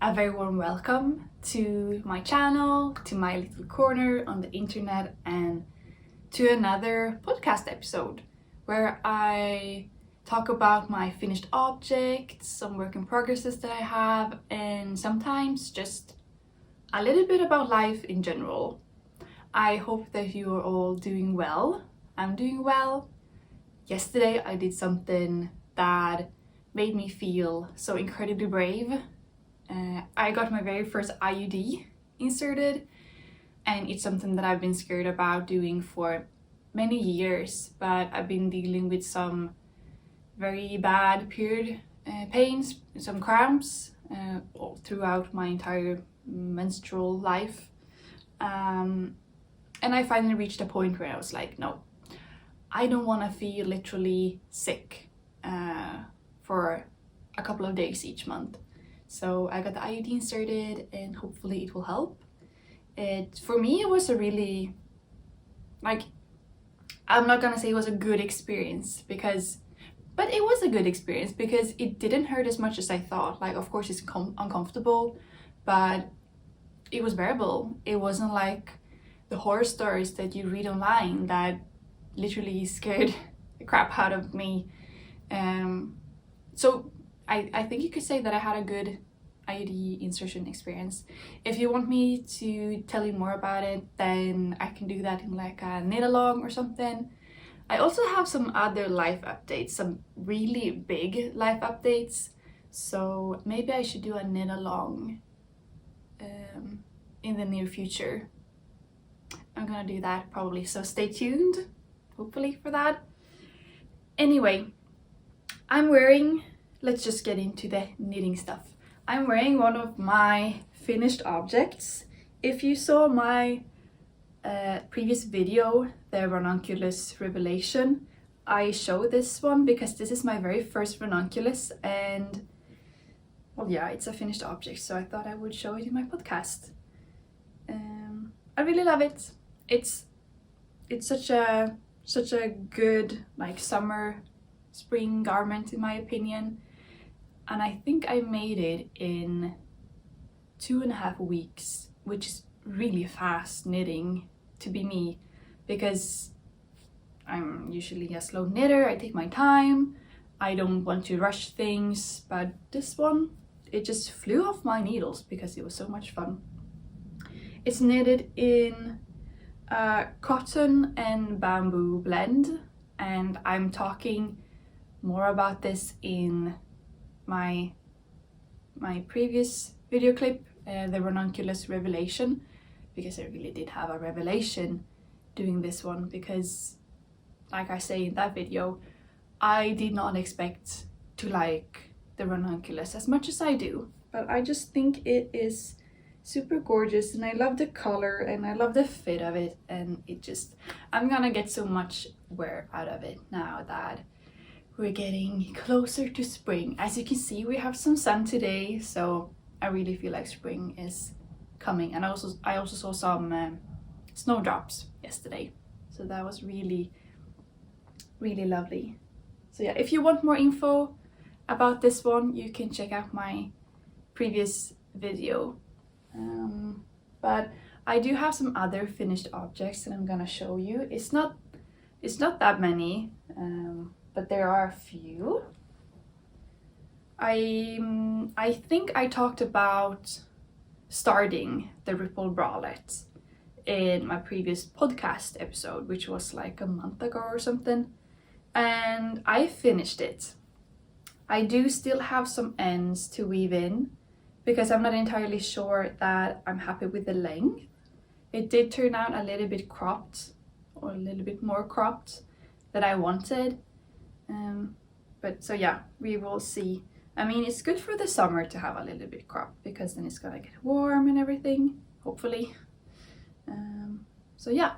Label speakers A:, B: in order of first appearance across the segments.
A: A very warm welcome to my channel, to my little corner on the internet, and to another podcast episode where I talk about my finished objects, some work in progresses that I have, and sometimes just a little bit about life in general. I hope that you are all doing well. I'm doing well. Yesterday I did something that made me feel so incredibly brave. I got my very first IUD inserted, and it's something that I've been scared about doing for many years, but I've been dealing with some very bad period pains, some cramps all throughout my entire menstrual life. And I finally reached a point where I was like, no, I don't want to feel literally sick for a couple of days each month. So I got the IUD inserted and hopefully it will help. For me, it was a really, I'm not gonna say it was a good experience but it was a good experience because it didn't hurt as much as I thought. Of course it's uncomfortable, but it was bearable. It wasn't like the horror stories that you read online that literally scared the crap out of me. So I think you could say that I had a good IUD insertion experience. If you want me to tell you more about it, then I can do that in like a knit along or something. I also have some other life updates, some really big life updates. So maybe I should do a knit along in the near future. I'm gonna do that probably, so stay tuned, hopefully, for that. Anyway, let's just get into the knitting stuff. I'm wearing one of my finished objects. If you saw my previous video, the Ronculus Revelation, I show this one because this is my very first Ronculus, and well, yeah, it's a finished object, so I thought I would show it in my podcast. I really love it. It's such a good summer, spring garment in my opinion, and I think I made it in 2.5 weeks, which is really fast knitting to be me, because I'm usually a slow knitter. I take my time, I don't want to rush things, but this one, it just flew off my needles because it was so much fun. It's knitted in cotton and bamboo blend, and I'm talking more about this in my previous video clip, the Ronculus Revelation, because I really did have a revelation doing this one, because like I say in that video, I did not expect to like the Roninculus as much as I do, but I just think it is super gorgeous, and I love the color and I love the fit of it, and I'm gonna get so much wear out of it now that we're getting closer to spring. As you can see, we have some sun today, so I really feel like spring is coming. And I also saw some snowdrops yesterday, so that was really, really lovely. So yeah, if you want more info about this one, you can check out my previous video. But I do have some other finished objects that I'm gonna show you. It's not that many, but there are a few. I think I talked about starting the ripple bralette in my previous podcast episode, which was like a month ago or something, and I finished it. I do still have some ends to weave in because I'm not entirely sure that I'm happy with the length. It did turn out a little bit cropped, or a little bit more cropped than I wanted. But so yeah, we will see. I mean, it's good for the summer to have a little bit cropped because then it's gonna get warm and everything, hopefully. So yeah,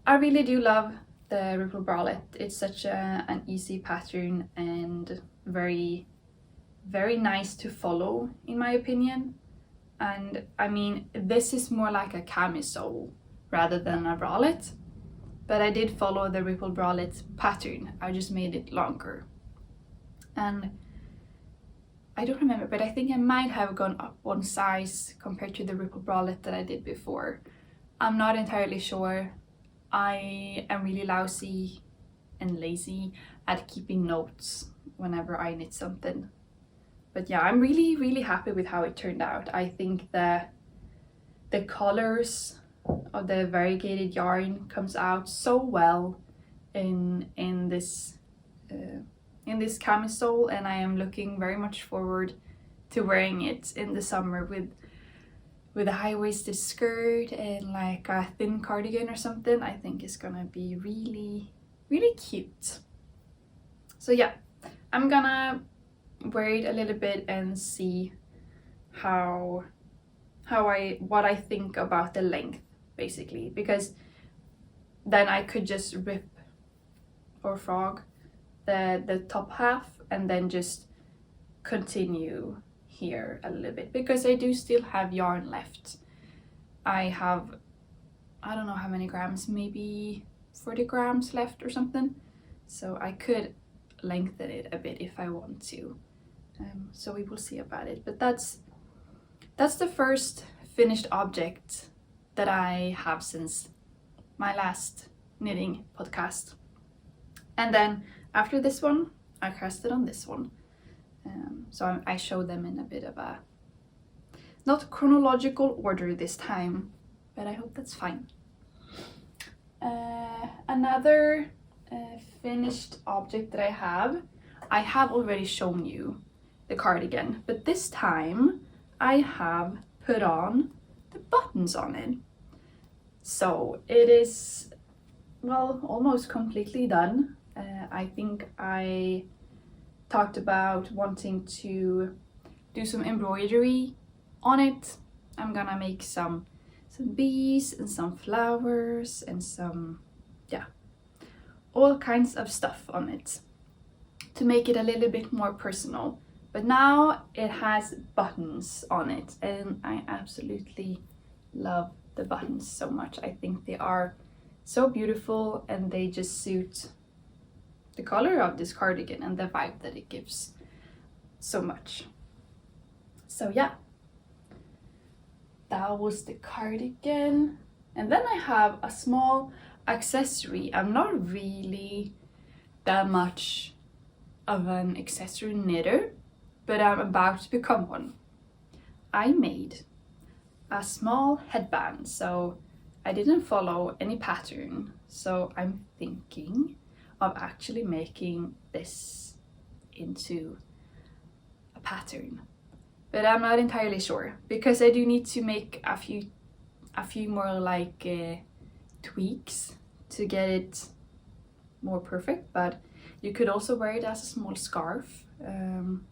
A: I really do love the ripple bralette. It's such an easy pattern and very, very nice to follow in my opinion. And I mean, this is more like a camisole rather than a bralette, but I did follow the ripple bralette pattern. I just made it longer, and I don't remember, but I think I might have gone up one size compared to the ripple bralette that I did before. I'm not entirely sure. I am really lousy and lazy at keeping notes whenever I knit something. But yeah, I'm really happy with how it turned out. I think the colors of the variegated yarn comes out so well in this camisole, and I am looking very much forward to wearing it in the summer with a high-waisted skirt and like a thin cardigan or something. I think it's gonna be really cute. So yeah, I'm gonna wear it a little bit and see what I think about the length, basically, because then I could just rip or frog the top half and then just continue here a little bit, because I do still have yarn left. I have, I don't know how many grams, maybe 40 grams left or something, so I could lengthen it a bit if I want to. So we will see about it, but that's the first finished object that I have since my last knitting podcast. And then after this one, I casted on this one. So I show them in a bit of a, not chronological order this time, but I hope that's fine. Another finished object that I have already shown you the cardigan, but this time I have put on the buttons on it. So it is, well, almost completely done. I think I talked about wanting to do some embroidery on it. I'm gonna make some bees and some flowers and some, yeah, all kinds of stuff on it to make it a little bit more personal. But now it has buttons on it, and I absolutely love the buttons so much. I think they are so beautiful, and they just suit the color of this cardigan and the vibe that it gives so much. So yeah, that was the cardigan. And then I have a small accessory. I'm not really that much of an accessory knitter, but I'm about to become one. I made a small headband, so I didn't follow any pattern, so I'm thinking of actually making this into a pattern, but I'm not entirely sure, because I do need to make a few more like tweaks to get it more perfect. But you could also wear it as a small scarf, and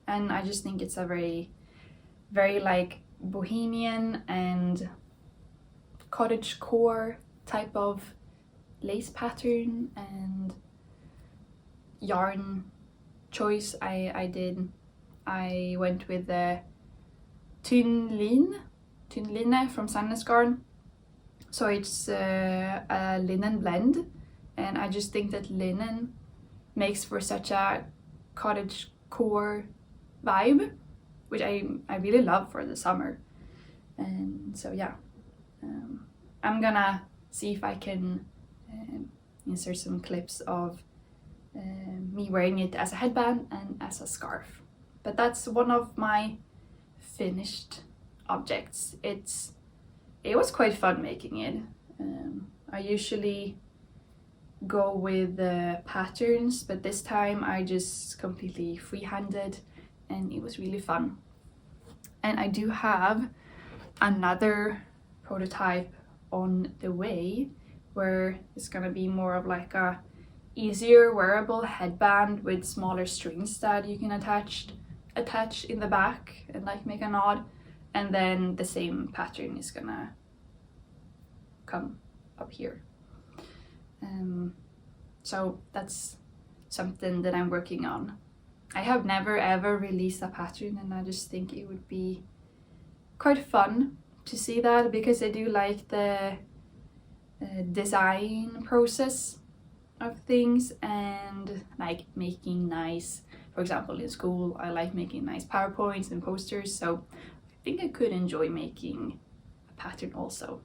A: I just think it's a very like bohemian and cottagecore type of lace pattern and yarn choice I did. I went with the Tynline from Sandnes Garn, so it's a linen blend, and I just think that linen makes for such a cottagecore vibe, which I really love for the summer. And so yeah, I'm gonna see if I can insert some clips of me wearing it as a headband and as a scarf. But that's one of my finished objects. It was quite fun making it. I usually go with the patterns, but this time I just completely freehanded, and it was really fun. And I do have another prototype on the way, where it's gonna be more of like a easier wearable headband with smaller strings that you can attach in the back and like make a knot, and then the same pattern is gonna come up here. So that's something that I'm working on. I have never ever released a pattern, and I just think it would be quite fun to see that, because I do like the design process of things, and like making nice, For example, in school, I like making nice PowerPoints and posters, so I think I could enjoy making a pattern also.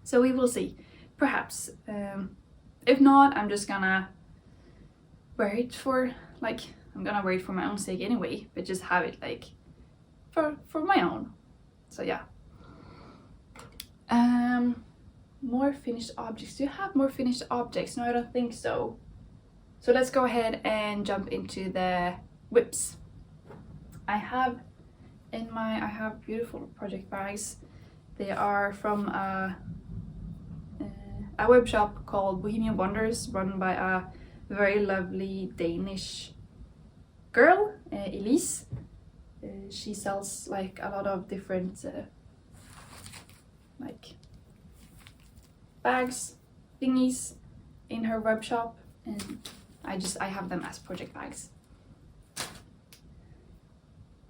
A: So we will see, perhaps. If not, I'm just gonna wear it for, like, I'm gonna wear it for my own sake anyway, but just have it like for my own. So yeah. More finished objects. Do you have more finished objects? No, I don't think so. So let's go ahead and jump into the WIPs. I have beautiful project bags. They are from a web shop called Bohemian Wonders, run by a very lovely Danish girl, Elise. She sells like a lot of different like bags, thingies in her web shop, and I have them as project bags.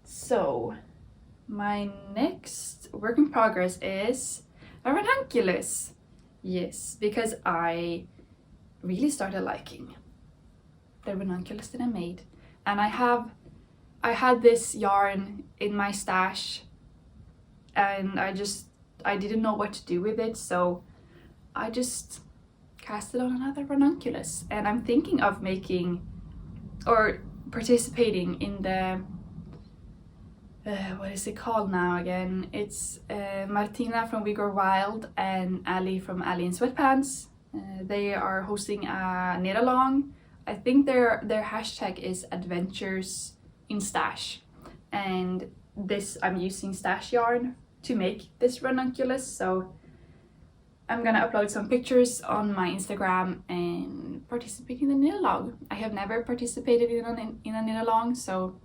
A: So my next work in progress is a Ronculus. Yes, because I really started liking the Ronculus that I made, and I had this yarn in my stash, and I didn't know what to do with it, so I just cast it on another Ronculus, and I'm thinking of making or participating in the what is it called now again? It's Martina from We Grow Wild and Ali from Ali in Sweatpants. They are hosting a knit along. I think their hashtag is Adventures in Stash, and I'm using stash yarn to make this Ronculus, so I'm gonna upload some pictures on my Instagram and participate in the knit along. I have never participated in a knit along, so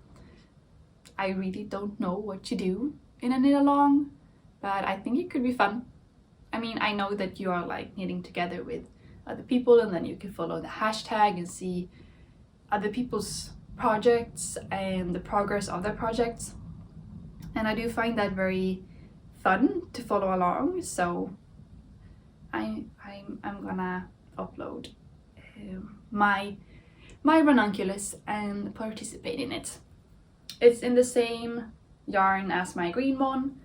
A: I really don't know what to do in a knit along, but I think it could be fun. I mean, I know that you are like knitting together with other people, and then you can follow the hashtag and see other people's projects and the progress of their projects. And I do find that very fun to follow along, so I'm gonna upload my Ronculus and participate in it. It's in the same yarn as my green one.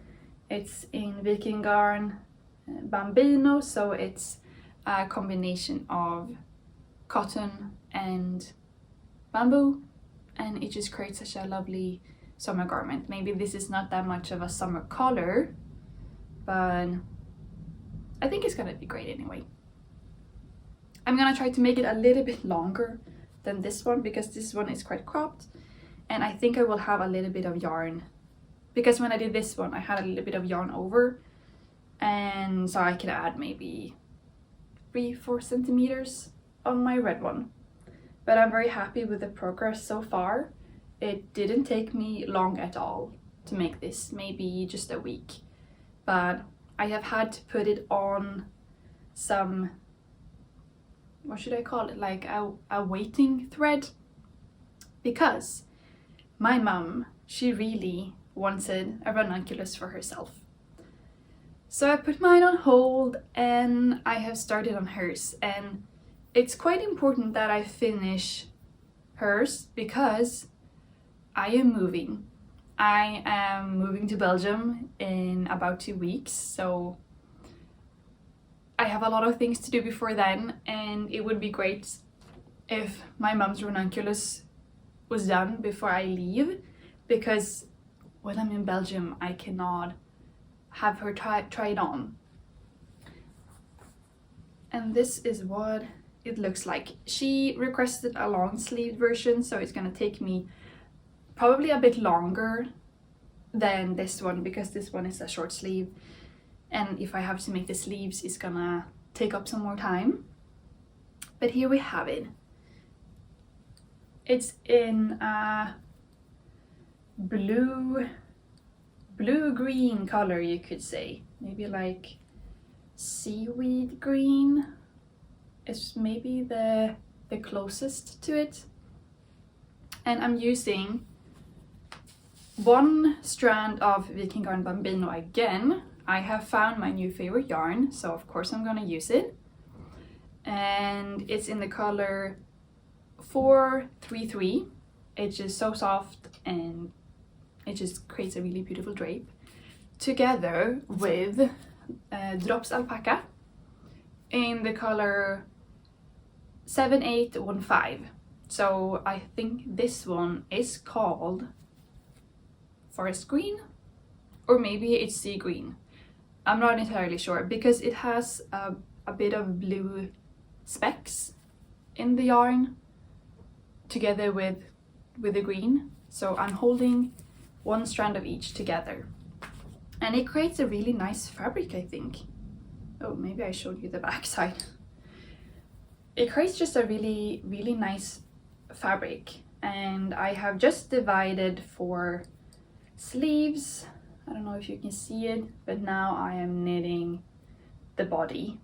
A: It's in Viking Garn Bambino, so it's a combination of cotton and bamboo, and it just creates such a lovely summer garment. Maybe this is not that much of a summer color, but I think it's gonna be great anyway. I'm gonna try to make it a little bit longer than this one, because this one is quite cropped, and I think I will have a little bit of yarn, because when I did this one I had a little bit of yarn over, and so I can add maybe 3-4 centimeters on my red one. But I'm very happy with the progress so far. It didn't take me long at all to make this, maybe just a week, but I have had to put it on some, what should I call it, like a waiting thread, because my mum, she really wanted a Ronculus for herself. So I put mine on hold and I have started on hers, and it's quite important that I finish hers because I am moving. I am moving to Belgium in about 2 weeks, so I have a lot of things to do before then, and it would be great if my mom's Ronculus was done before I leave, because when I'm in Belgium I cannot have her try it on. And this is what it looks like. She requested a long sleeve version, so it's gonna take me probably a bit longer than this one, because this one is a short sleeve, and if I have to make the sleeves it's gonna take up some more time. But here we have it. It's in a blue-green color, you could say. Maybe like seaweed green is maybe the closest to it. And I'm using one strand of Viking Garn Bambino again. I have found my new favorite yarn, so of course I'm gonna use it. And it's in the color 433, It's just so soft and it just creates a really beautiful drape. Together with Drops Alpaca in the color 7815. So I think this one is called Forest Green, or maybe it's Sea Green. I'm not entirely sure because it has a bit of blue specks in the yarn together with the green. So I'm holding one strand of each together. And it creates a really nice fabric, I think. Oh, maybe I showed you the back side. It creates just a really, really nice fabric. And I have just divided for sleeves. I don't know if you can see it, but now I am knitting the body.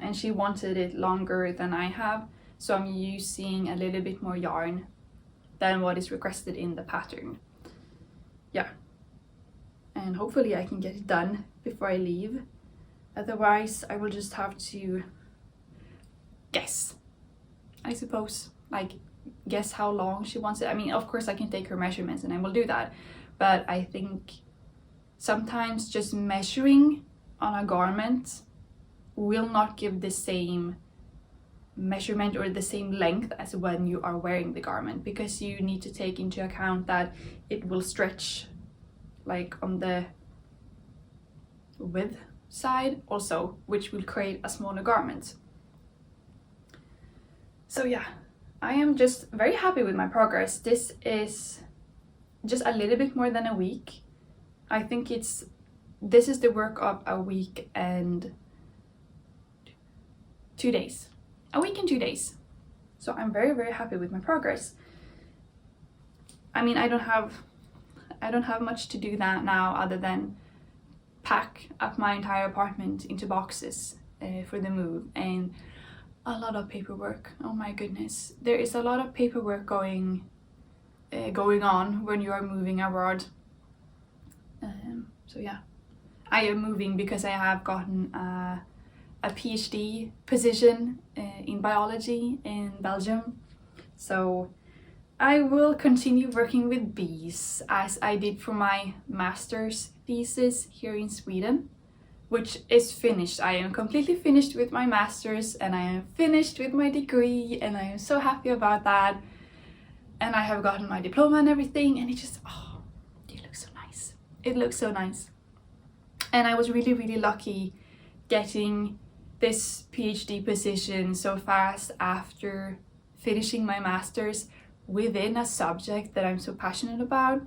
A: And she wanted it longer than I have, so I'm using a little bit more yarn than what is requested in the pattern. Yeah. And hopefully I can get it done before I leave. Otherwise, I will just have to guess, I suppose. Like, guess how long she wants it. I mean, of course I can take her measurements and I will do that. But I think sometimes just measuring on a garment will not give the same measurement or the same length as when you are wearing the garment, because you need to take into account that it will stretch like on the width side also, which will create a smaller garment. So yeah, I am just very happy with my progress. This is just a little bit more than a week. I think this is the work of a week and 2 days. A week and 2 days. So I'm very, very happy with my progress. I mean, I don't have much to do that now other than pack up my entire apartment into boxes for the move, and a lot of paperwork. Oh my goodness, there is a lot of paperwork going on when you are moving abroad. So yeah, I am moving because I have gotten a PhD position in biology in Belgium. So I will continue working with bees as I did for my master's thesis here in Sweden, which is finished. I am completely finished with my master's and I am finished with my degree, and I am so happy about that. And I have gotten my diploma and everything, and it just, oh, it looks so nice. It looks so nice. And I was really, really lucky getting this PhD position so fast after finishing my master's within a subject that I'm so passionate about,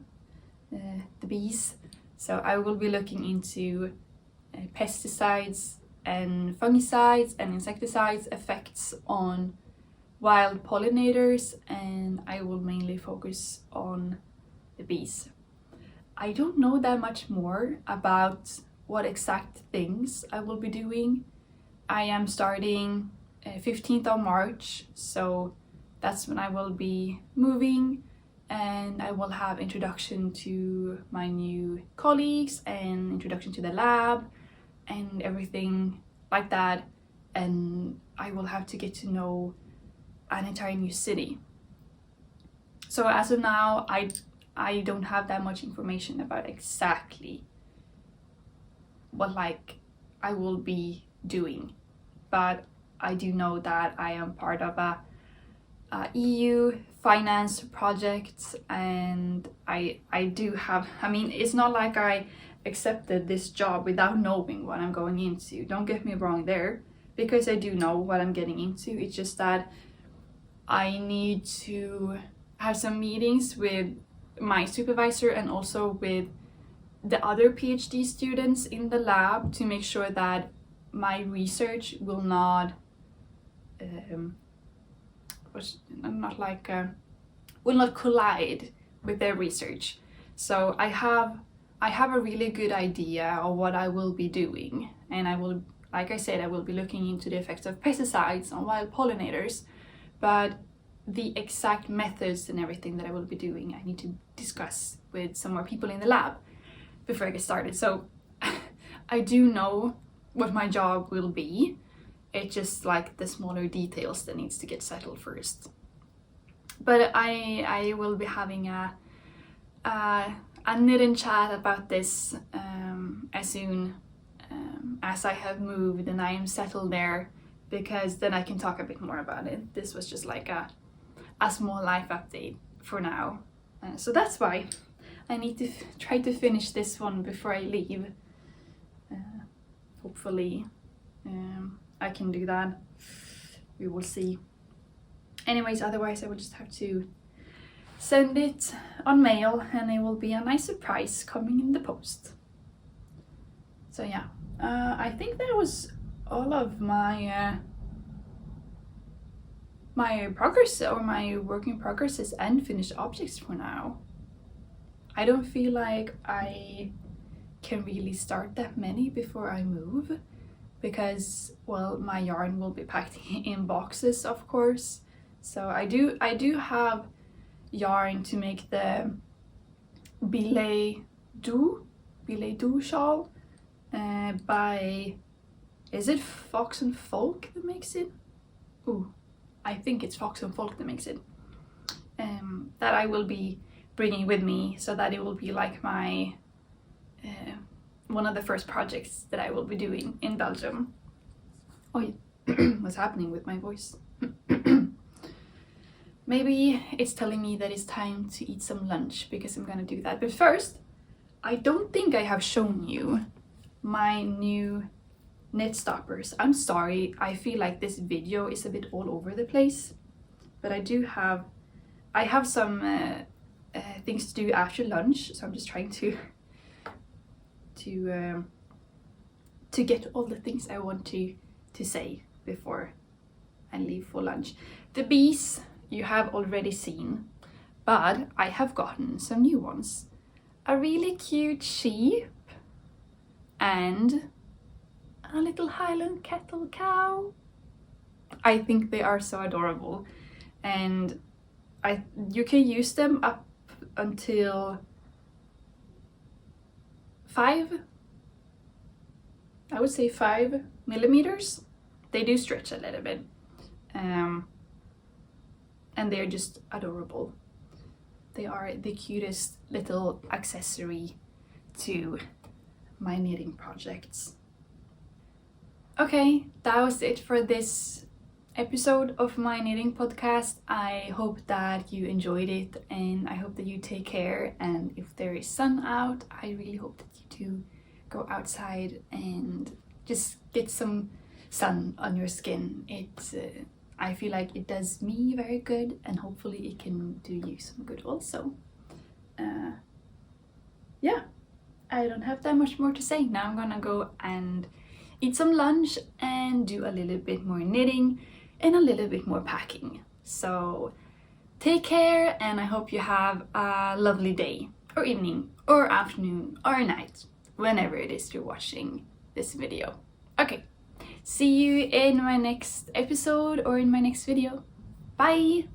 A: the bees. So I will be looking into pesticides and fungicides and insecticides effects on wild pollinators, and I will mainly focus on the bees. I don't know that much more about what exact things I will be doing. I am starting 15th of March, so that's when I will be moving, and I will have introduction to my new colleagues and introduction to the lab and everything like that, and I will have to get to know an entire new city. So as of now, I don't have that much information about exactly what like I will be doing, but I do know that I am part of a EU finance project, and I do have, I mean, it's not like I accepted this job without knowing what I'm going into. Don't get me wrong there, because I do know what I'm getting into. It's just that I need to have some meetings with my supervisor and also with the other PhD students in the lab to make sure that my research will not will not collide with their research. So I have a really good idea of what I will be doing, and I will, like I said, I will be looking into the effects of pesticides on wild pollinators, but the exact methods and everything that I will be doing, I need to discuss with some more people in the lab before I get started. So I do know what my job will be. It's just like the smaller details that needs to get settled first. But I will be having a knitting chat about this as soon as I have moved and I am settled there, because then I can talk a bit more about it. This was just like a small life update for now. So that's why I need to try to finish this one before I leave. Hopefully I can do that. We will see. Anyways, otherwise I will just have to send it on mail and it will be a nice surprise coming in the post. So yeah, I think that was all of my my progress, or my work in progresses and finished objects for now. I don't feel like I can really start that many before I move, because, well, my yarn will be packed in boxes, of course. So I do have yarn to make the billet doux shawl by, is it Fox and Folk that makes it? Ooh, I think it's Fox and Folk that makes it. That I will be bringing with me, so that it will be like my one of the first projects that I will be doing in Belgium. Oh, what's happening with my voice? Maybe it's telling me that it's time to eat some lunch, because I'm gonna do that. But first, I don't think I have shown you my new knit stoppers. I'm sorry, I feel like this video is a bit all over the place, but I have some things to do after lunch, so I'm just trying to get all the things I want to say before I leave for lunch. The bees you have already seen, but I have gotten some new ones. A really cute sheep and a little Highland cattle cow. I think they are so adorable, and you can use them up until 5 millimeters. They do stretch a little bit, and they're just adorable. They are the cutest little accessory to my knitting projects. Okay, that was it for this episode of my knitting podcast. I hope that you enjoyed it, and I hope that you take care, and if there is sun out, I really hope that you do go outside and just get some sun on your skin. I feel like it does me very good, and hopefully it can do you some good also. Yeah, I don't have that much more to say. Now I'm gonna go and eat some lunch and do a little bit more knitting and a little bit more packing. So take care, and I hope you have a lovely day or evening or afternoon or night, whenever it is you're watching this video. Okay, see you in my next episode or in my next video. Bye!